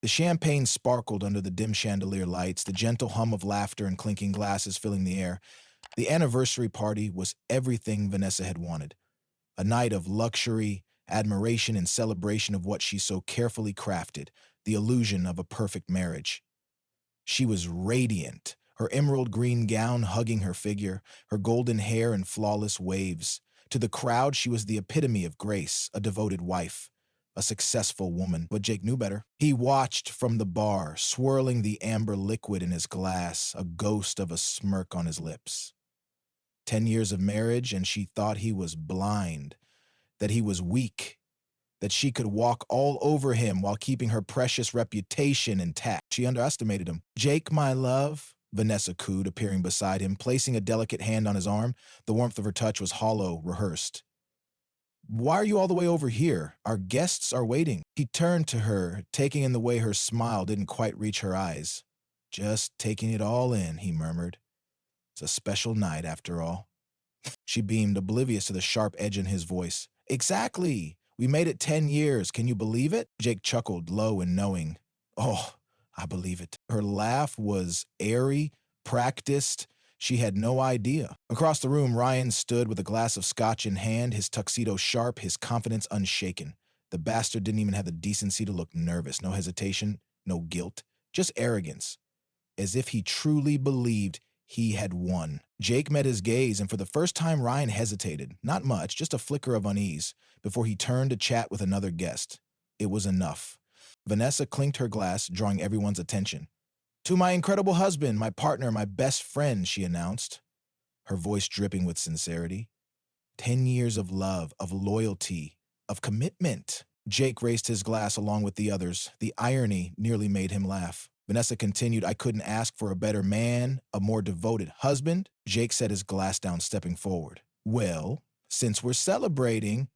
The champagne sparkled under the dim chandelier lights, the gentle hum of laughter and clinking glasses filling the air. The anniversary party was everything Vanessa had wanted. A night of luxury, admiration, and celebration of what she so carefully crafted, the illusion of a perfect marriage. She was radiant, her emerald green gown hugging her figure, her golden hair in flawless waves. To the crowd, she was the epitome of grace, a devoted wife, a successful woman. But Jake knew better. He watched from the bar, swirling the amber liquid in his glass, a ghost of a smirk on his lips. 10 years of marriage, and she thought he was blind, that he was weak, that she could walk all over him while keeping her precious reputation intact. She underestimated him. "Jake, my love," Vanessa cooed, appearing beside him, placing a delicate hand on his arm. The warmth of her touch was hollow, rehearsed. "Why are you all the way over here? Our guests are waiting." He turned to her, taking in the way her smile didn't quite reach her eyes. "Just taking it all in," he murmured. "It's a special night, after all." She beamed, oblivious to the sharp edge in his voice. "Exactly. We made it 10 years. Can you believe it?" Jake chuckled, low and knowing. "Oh, I believe it." Her laugh was airy, practiced. She had no idea. Across the room, Ryan stood with a glass of scotch in hand, his tuxedo sharp, his confidence unshaken. The bastard didn't even have the decency to look nervous. No hesitation, no guilt, just arrogance, as if he truly believed he had won. Jake met his gaze, and for the first time, Ryan hesitated. Not much, just a flicker of unease, before he turned to chat with another guest. It was enough. Vanessa clinked her glass, drawing everyone's attention. "To my incredible husband, my partner, my best friend," she announced, her voice dripping with sincerity. 10 years of love, of loyalty, of commitment. Jake raised his glass along with the others. The irony nearly made him laugh. Vanessa continued, "I couldn't ask for a better man, a more devoted husband." Jake set his glass down, stepping forward. "Well, since we're celebrating,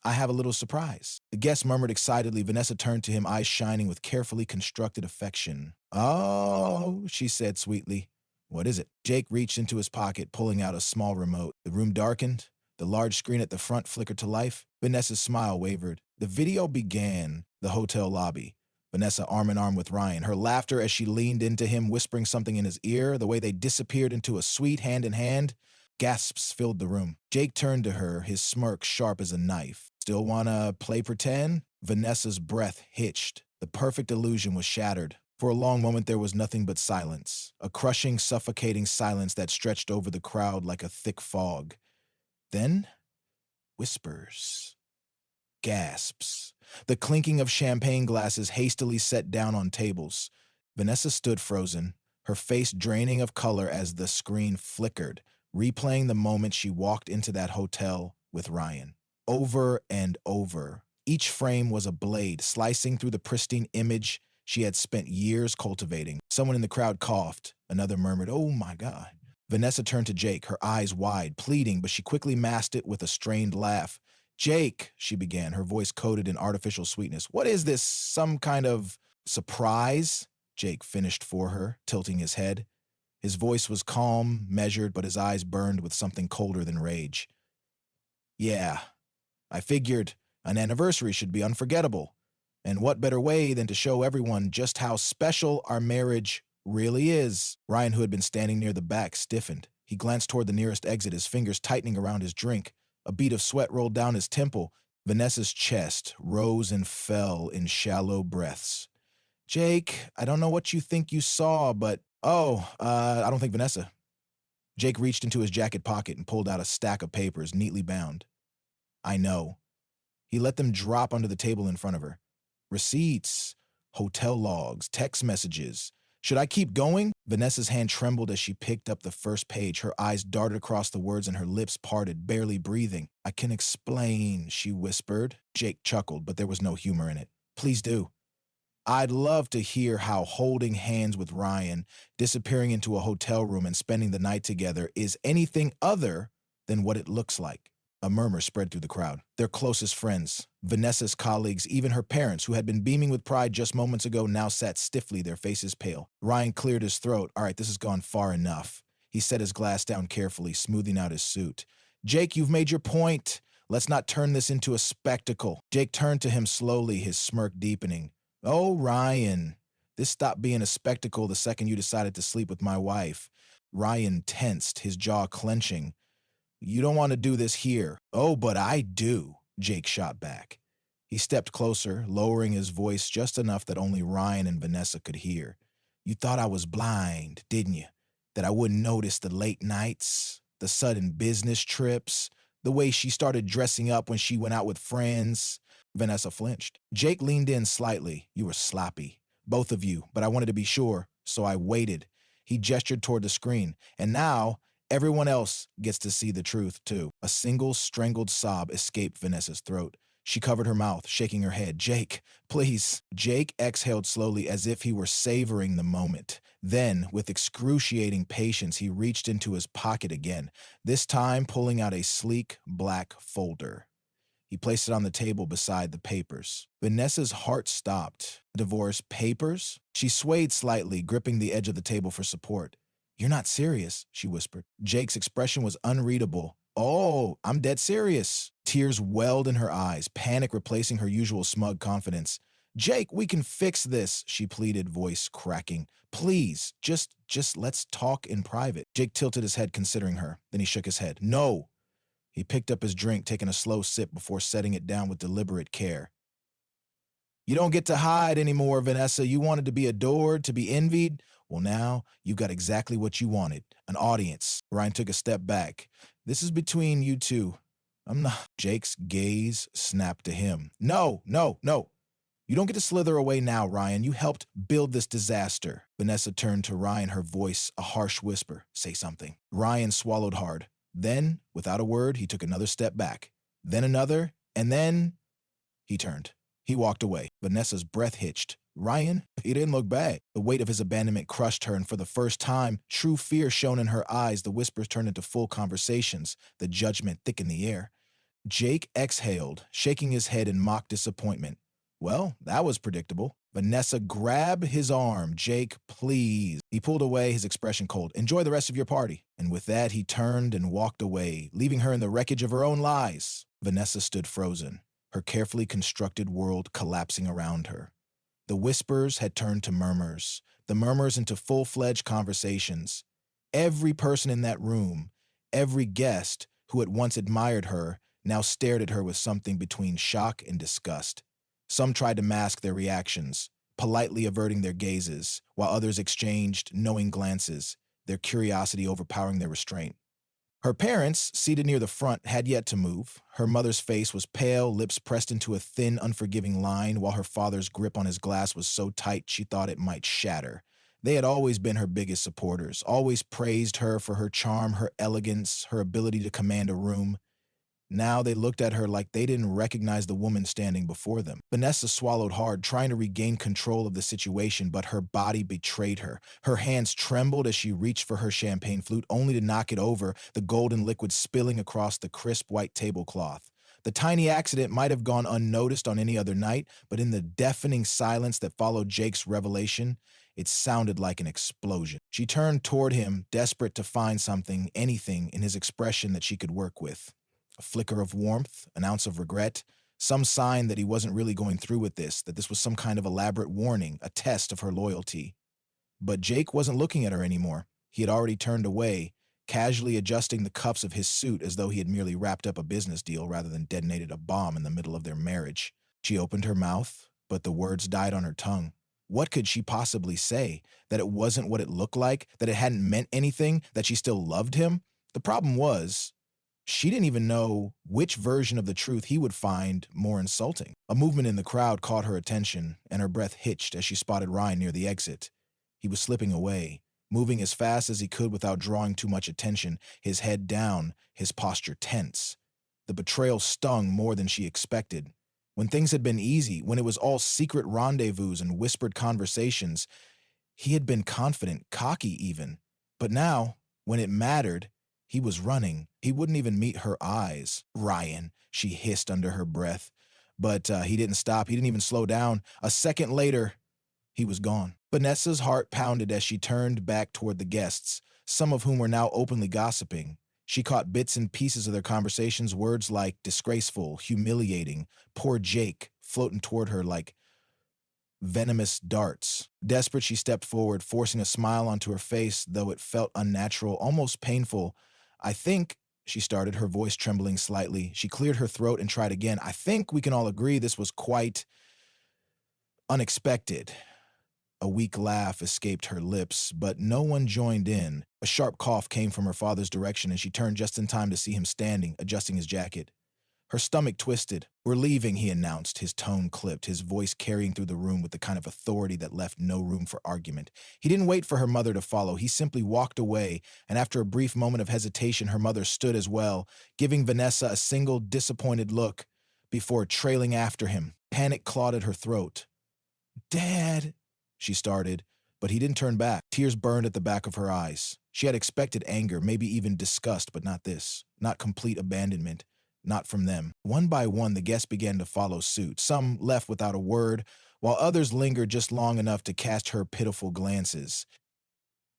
I have a little surprise." The guest murmured excitedly. Vanessa turned to him, eyes shining with carefully constructed affection. "Oh," she said sweetly. "What is it?" Jake reached into his pocket, pulling out a small remote. The room darkened. The large screen at the front flickered to life. Vanessa's smile wavered. The video began, the hotel lobby. Vanessa arm in arm with Ryan, her laughter as she leaned into him, whispering something in his ear, the way they disappeared into a suite hand in hand. Gasps filled the room. Jake turned to her, his smirk sharp as a knife. "Still wanna play pretend?" Vanessa's breath hitched. The perfect illusion was shattered. For a long moment there was nothing but silence, a crushing, suffocating silence that stretched over the crowd like a thick fog. Then, whispers. Gasps. The clinking of champagne glasses hastily set down on tables. Vanessa stood frozen, her face draining of color as the screen flickered, replaying the moment she walked into that hotel with Ryan. Over and over. Each frame was a blade, slicing through the pristine image she had spent years cultivating. Someone in the crowd coughed. Another murmured, "Oh my God." Vanessa turned to Jake, her eyes wide, pleading, but she quickly masked it with a strained laugh. "Jake," she began, her voice coated in artificial sweetness. "What is this, some kind of surprise?" Jake finished for her, tilting his head. His voice was calm, measured, but his eyes burned with something colder than rage. "Yeah, I figured an anniversary should be unforgettable. And what better way than to show everyone just how special our marriage really is?" Ryan, who had been standing near the back, stiffened. He glanced toward the nearest exit, his fingers tightening around his drink. A bead of sweat rolled down his temple. Vanessa's chest rose and fell in shallow breaths. "Jake, I don't know what you think you saw, but..." I don't think Vanessa." Jake reached into his jacket pocket and pulled out a stack of papers, neatly bound. "I know." He let them drop onto the table in front of her. "Receipts, hotel logs, text messages. Should I keep going?" Vanessa's hand trembled as she picked up the first page. Her eyes darted across the words and her lips parted, barely breathing. "I can explain," she whispered. Jake chuckled, but there was no humor in it. "Please do." "I'd love to hear how holding hands with Ryan, disappearing into a hotel room and spending the night together is anything other than what it looks like." A murmur spread through the crowd. Their closest friends, Vanessa's colleagues, even her parents, who had been beaming with pride just moments ago, now sat stiffly, their faces pale. Ryan cleared his throat. "All right, this has gone far enough." He set his glass down carefully, smoothing out his suit. "Jake, you've made your point. Let's not turn this into a spectacle." Jake turned to him slowly, his smirk deepening. Oh, Ryan, this stopped being a spectacle the second you decided to sleep with my wife. Ryan tensed, his jaw clenching. You don't want to do this here. Oh, but I do, Jake shot back. He stepped closer, lowering his voice just enough that only Ryan and Vanessa could hear. You thought I was blind, didn't you? That I wouldn't notice the late nights, the sudden business trips, the way she started dressing up when she went out with friends. Vanessa flinched. Jake leaned in slightly. You were sloppy. Both of you, but I wanted to be sure, so I waited. He gestured toward the screen. And now, everyone else gets to see the truth, too. A single strangled sob escaped Vanessa's throat. She covered her mouth, shaking her head. Jake, please. Jake exhaled slowly as if he were savoring the moment. Then, with excruciating patience, he reached into his pocket again, this time pulling out a sleek black folder. He placed it on the table beside the papers. Vanessa's heart stopped. Divorce papers? She swayed slightly, gripping the edge of the table for support. You're not serious, she whispered. Jake's expression was unreadable. Oh, I'm dead serious. Tears welled in her eyes, panic replacing her usual smug confidence. Jake, we can fix this, she pleaded, voice cracking. Please, just let's talk in private. Jake tilted his head, considering her. Then he shook his head. No. He picked up his drink, taking a slow sip before setting it down with deliberate care. You don't get to hide anymore, Vanessa. You wanted to be adored, to be envied. Well, now you've got exactly what you wanted, an audience. Ryan took a step back. This is between you two. I'm not. Jake's gaze snapped to him. No, no, no. You don't get to slither away now, Ryan. You helped build this disaster. Vanessa turned to Ryan, her voice a harsh whisper. Say something. Ryan swallowed hard. Then, without a word, he took another step back. Then another, and then he turned. He walked away. Vanessa's breath hitched. Ryan? He didn't look back. The weight of his abandonment crushed her, and for the first time, true fear shone in her eyes. The whispers turned into full conversations. The judgment thickened the air. Jake exhaled, shaking his head in mock disappointment. Well, that was predictable. Vanessa grabbed his arm. Jake, please. He pulled away, his expression cold. Enjoy the rest of your party. And with that, he turned and walked away, leaving her in the wreckage of her own lies. Vanessa stood frozen, her carefully constructed world collapsing around her. The whispers had turned to murmurs, the murmurs into full-fledged conversations. Every person in that room, every guest who had once admired her, now stared at her with something between shock and disgust. Some tried to mask their reactions, politely averting their gazes, while others exchanged knowing glances, their curiosity overpowering their restraint. Her parents, seated near the front, had yet to move. Her mother's face was pale, lips pressed into a thin, unforgiving line, while her father's grip on his glass was so tight she thought it might shatter. They had always been her biggest supporters, always praised her for her charm, her elegance, her ability to command a room. Now they looked at her like they didn't recognize the woman standing before them. Vanessa swallowed hard, trying to regain control of the situation, but her body betrayed her. Her hands trembled as she reached for her champagne flute, only to knock it over, the golden liquid spilling across the crisp white tablecloth. The tiny accident might have gone unnoticed on any other night, but in the deafening silence that followed Jake's revelation, it sounded like an explosion. She turned toward him, desperate to find something, anything, in his expression that she could work with. A flicker of warmth, an ounce of regret, some sign that he wasn't really going through with this, that this was some kind of elaborate warning, a test of her loyalty. But Jake wasn't looking at her anymore. He had already turned away, casually adjusting the cuffs of his suit as though he had merely wrapped up a business deal rather than detonated a bomb in the middle of their marriage. She opened her mouth, but the words died on her tongue. What could she possibly say? That it wasn't what it looked like? That it hadn't meant anything? That she still loved him? The problem was, she didn't even know which version of the truth he would find more insulting. A movement in the crowd caught her attention, and her breath hitched as she spotted Ryan near the exit. He was slipping away, moving as fast as he could without drawing too much attention, his head down, his posture tense. The betrayal stung more than she expected. When things had been easy, when it was all secret rendezvous and whispered conversations, he had been confident, cocky even. But now, when it mattered, he was running. He wouldn't even meet her eyes. Ryan, she hissed under her breath. But he didn't stop. He didn't even slow down. A second later, he was gone. Vanessa's heart pounded as she turned back toward the guests, some of whom were now openly gossiping. She caught bits and pieces of their conversations, words like disgraceful, humiliating, poor Jake, floating toward her like venomous darts. Desperate, she stepped forward, forcing a smile onto her face, though it felt unnatural, almost painful. I think, she started, her voice trembling slightly. She cleared her throat and tried again. I think we can all agree this was quite unexpected. A weak laugh escaped her lips, but no one joined in. A sharp cough came from her father's direction, and she turned just in time to see him standing, adjusting his jacket. Her stomach twisted. We're leaving, he announced, his tone clipped, his voice carrying through the room with the kind of authority that left no room for argument. He didn't wait for her mother to follow. He simply walked away, and after a brief moment of hesitation, her mother stood as well, giving Vanessa a single disappointed look before trailing after him. Panic clawed at her throat. Dad, she started, but he didn't turn back. Tears burned at the back of her eyes. She had expected anger, maybe even disgust, but not this. Not complete abandonment. Not from them. One by one, the guests began to follow suit. Some left without a word, while others lingered just long enough to cast her pitiful glances.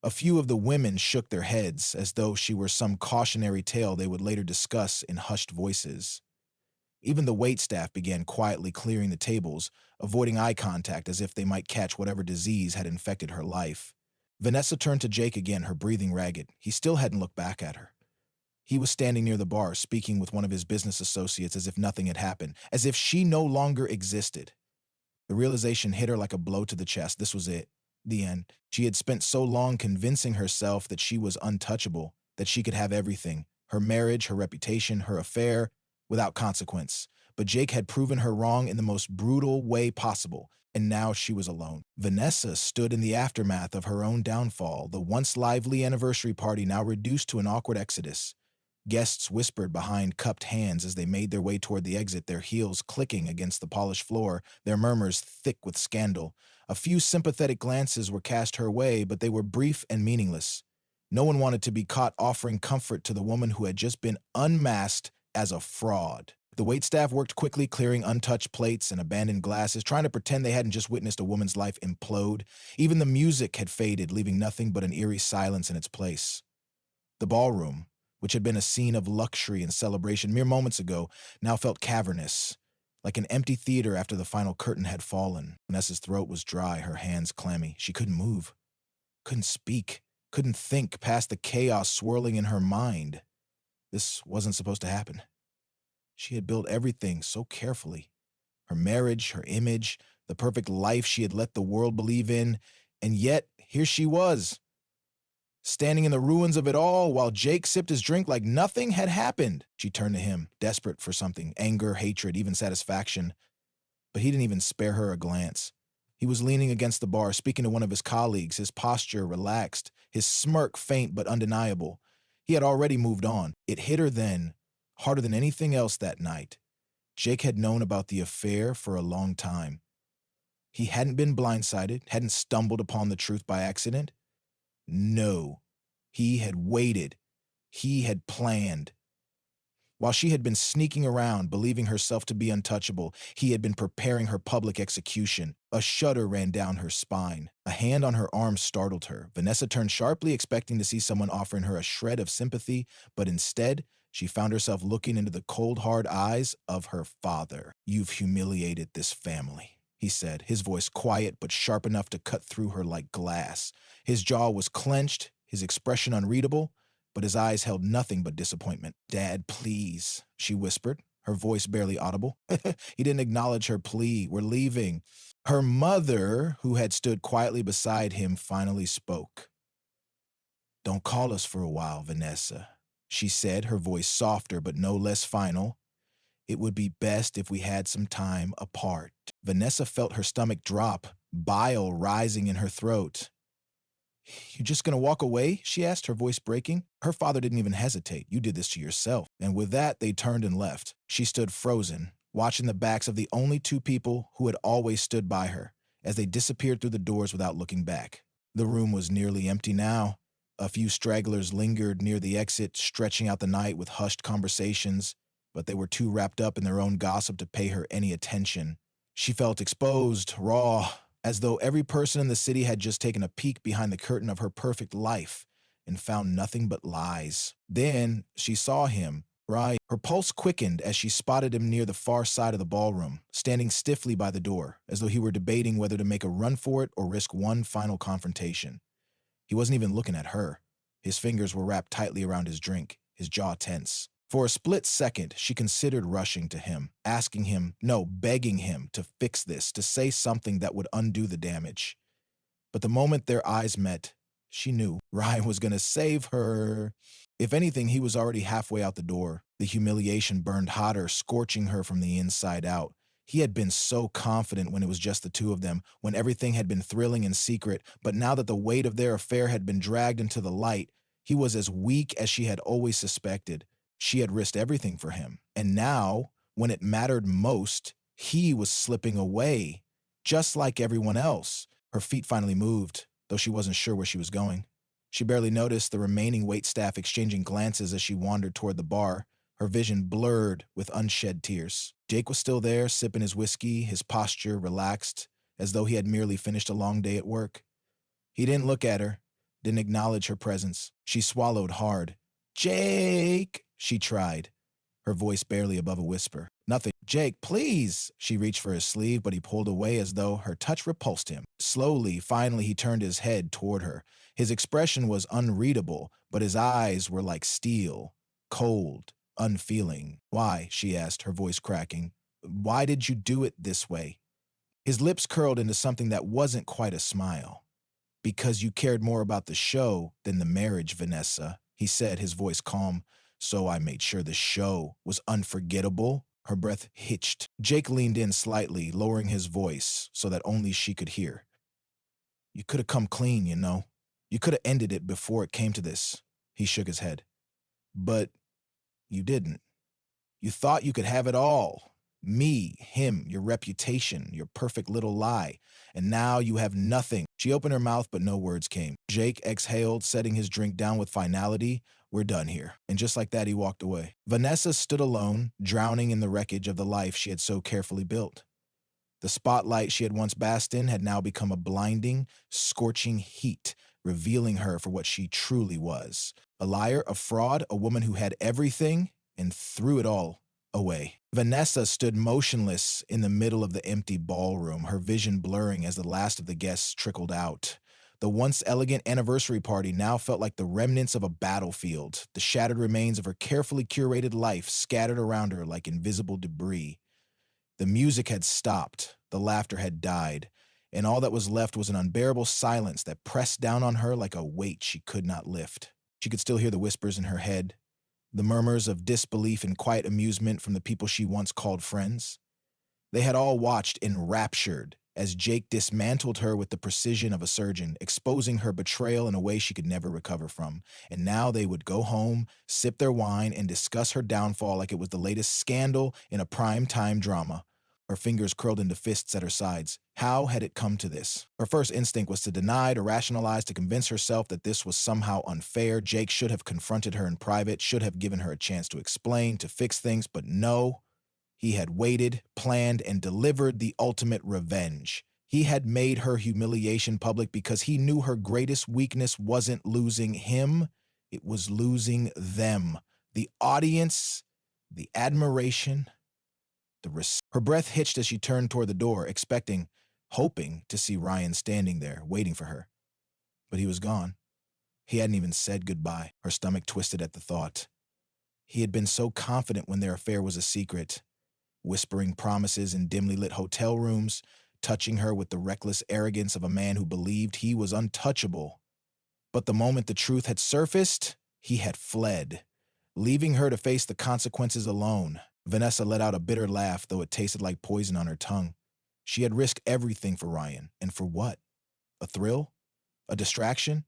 A few of the women shook their heads, as though she were some cautionary tale they would later discuss in hushed voices. Even the waitstaff began quietly clearing the tables, avoiding eye contact as if they might catch whatever disease had infected her life. Vanessa turned to Jake again, her breathing ragged. He still hadn't looked back at her. He was standing near the bar, speaking with one of his business associates as if nothing had happened, as if she no longer existed. The realization hit her like a blow to the chest. This was it. The end. She had spent so long convincing herself that she was untouchable, that she could have everything. Her marriage, her reputation, her affair, without consequence. But Jake had proven her wrong in the most brutal way possible, and now she was alone. Vanessa stood in the aftermath of her own downfall, the once lively anniversary party now reduced to an awkward exodus. Guests whispered behind cupped hands as they made their way toward the exit, their heels clicking against the polished floor, their murmurs thick with scandal. A few sympathetic glances were cast her way, but they were brief and meaningless. No one wanted to be caught offering comfort to the woman who had just been unmasked as a fraud. The waitstaff worked quickly, clearing untouched plates and abandoned glasses, trying to pretend they hadn't just witnessed a woman's life implode. Even the music had faded, leaving nothing but an eerie silence in its place. The ballroom, which had been a scene of luxury and celebration mere moments ago, now felt cavernous, like an empty theater after the final curtain had fallen. Vanessa's throat was dry, her hands clammy. She couldn't move, couldn't speak, couldn't think past the chaos swirling in her mind. This wasn't supposed to happen. She had built everything so carefully. Her marriage, her image, the perfect life she had let the world believe in, and yet here she was, standing in the ruins of it all while Jake sipped his drink like nothing had happened. She turned to him, desperate for something, anger, hatred, even satisfaction. But he didn't even spare her a glance. He was leaning against the bar, speaking to one of his colleagues, his posture relaxed, his smirk faint but undeniable. He had already moved on. It hit her then, harder than anything else that night. Jake had known about the affair for a long time. He hadn't been blindsided, hadn't stumbled upon the truth by accident. No, he had waited. He had planned. While she had been sneaking around, believing herself to be untouchable, he had been preparing her public execution. A shudder ran down her spine. A hand on her arm startled her. Vanessa turned sharply, expecting to see someone offering her a shred of sympathy, but instead, she found herself looking into the cold, hard eyes of her father. You've humiliated this family, he said, his voice quiet but sharp enough to cut through her like glass. His jaw was clenched, his expression unreadable, but his eyes held nothing but disappointment. Dad, please, she whispered, her voice barely audible. He didn't acknowledge her plea. We're leaving. Her mother, who had stood quietly beside him, finally spoke. Don't call us for a while, Vanessa, she said, her voice softer but no less final. It would be best if we had some time apart. Vanessa felt her stomach drop, bile rising in her throat. You just gonna walk away? She asked, her voice breaking. Her father didn't even hesitate. You did this to yourself. And with that, they turned and left. She stood frozen, watching the backs of the only two people who had always stood by her, as they disappeared through the doors without looking back. The room was nearly empty now. A few stragglers lingered near the exit, stretching out the night with hushed conversations, but they were too wrapped up in their own gossip to pay her any attention. She felt exposed, raw, as though every person in the city had just taken a peek behind the curtain of her perfect life and found nothing but lies. Then she saw him, Right. Her pulse quickened as she spotted him near the far side of the ballroom, standing stiffly by the door, as though he were debating whether to make a run for it or risk one final confrontation. He wasn't even looking at her. His fingers were wrapped tightly around his drink, his jaw tense. For a split second, she considered rushing to him, asking him, no, begging him to fix this, to say something that would undo the damage. But the moment their eyes met, she knew Ryan was going to save her. If anything, he was already halfway out the door. The humiliation burned hotter, scorching her from the inside out. He had been so confident when it was just the two of them, when everything had been thrilling and secret, but now that the weight of their affair had been dragged into the light, he was as weak as she had always suspected. She had risked everything for him, and now, when it mattered most, he was slipping away, just like everyone else. Her feet finally moved, though she wasn't sure where she was going. She barely noticed the remaining waitstaff exchanging glances as she wandered toward the bar, her vision blurred with unshed tears. Jake was still there, sipping his whiskey, his posture relaxed, as though he had merely finished a long day at work. He didn't look at her, didn't acknowledge her presence. She swallowed hard. "Jake!" she tried, her voice barely above a whisper. "Nothing. Jake, please!" She reached for his sleeve, but he pulled away as though her touch repulsed him. Slowly, finally, he turned his head toward her. His expression was unreadable, but his eyes were like steel, cold, unfeeling. "Why?" she asked, her voice cracking. "Why did you do it this way?" His lips curled into something that wasn't quite a smile. "Because you cared more about the show than the marriage, Vanessa," he said, his voice calm. "So I made sure the show was unforgettable." Her breath hitched. Jake leaned in slightly, lowering his voice so that only she could hear. "You could have come clean, you know. You could have ended it before it came to this." He shook his head. "But you didn't. You thought you could have it all. Me, him, your reputation, your perfect little lie. And now you have nothing." She opened her mouth, but no words came. Jake exhaled, setting his drink down with finality. "We're done here." And just like that, he walked away. Vanessa stood alone, drowning in the wreckage of the life she had so carefully built. The spotlight she had once basked in had now become a blinding, scorching heat, revealing her for what she truly was. A liar, a fraud, a woman who had everything and threw it all away. Vanessa stood motionless in the middle of the empty ballroom, her vision blurring as the last of the guests trickled out. The once elegant anniversary party now felt like the remnants of a battlefield, the shattered remains of her carefully curated life scattered around her like invisible debris. The music had stopped, the laughter had died, and all that was left was an unbearable silence that pressed down on her like a weight she could not lift. She could still hear the whispers in her head, the murmurs of disbelief and quiet amusement from the people she once called friends. They had all watched enraptured as Jake dismantled her with the precision of a surgeon, exposing her betrayal in a way she could never recover from. And now they would go home, sip their wine, and discuss her downfall like it was the latest scandal in a prime-time drama. Her fingers curled into fists at her sides. How had it come to this? Her first instinct was to deny, to rationalize, to convince herself that this was somehow unfair. Jake should have confronted her in private, should have given her a chance to explain, to fix things, but no. He had waited, planned, and delivered the ultimate revenge. He had made her humiliation public because he knew her greatest weakness wasn't losing him, it was losing them. The audience, the admiration, Her breath hitched as she turned toward the door, expecting, hoping to see Ryan standing there, waiting for her. But he was gone. He hadn't even said goodbye. Her stomach twisted at the thought. He had been so confident when their affair was a secret, whispering promises in dimly lit hotel rooms, touching her with the reckless arrogance of a man who believed he was untouchable. But the moment the truth had surfaced, he had fled, leaving her to face the consequences alone. Vanessa let out a bitter laugh, though it tasted like poison on her tongue. She had risked everything for Ryan, and for what? A thrill? A distraction?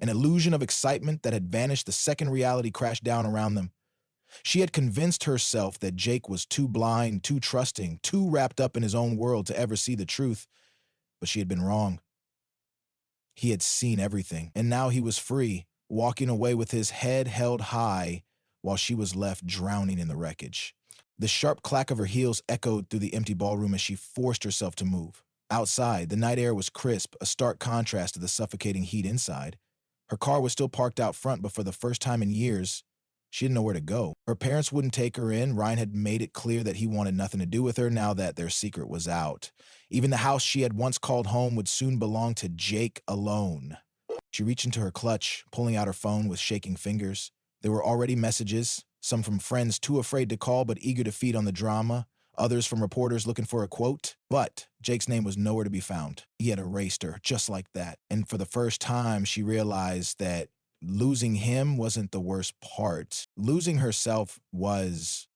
An illusion of excitement that had vanished the second reality crashed down around them. She had convinced herself that Jake was too blind, too trusting, too wrapped up in his own world to ever see the truth, but she had been wrong. He had seen everything, and now he was free, walking away with his head held high while she was left drowning in the wreckage. The sharp clack of her heels echoed through the empty ballroom as she forced herself to move. Outside, the night air was crisp, a stark contrast to the suffocating heat inside. Her car was still parked out front, but for the first time in years, She didn't know where to go. Her parents wouldn't take her in. Ryan had made it clear that he wanted nothing to do with her now that their secret was out. Even the house she had once called home would soon belong to Jake alone. She reached into her clutch, pulling out her phone with shaking fingers. There were already messages, some from friends too afraid to call but eager to feed on the drama, others from reporters looking for a quote. But Jake's name was nowhere to be found. He had erased her, just like that. And for the first time, she realized that losing him wasn't the worst part. Losing herself was.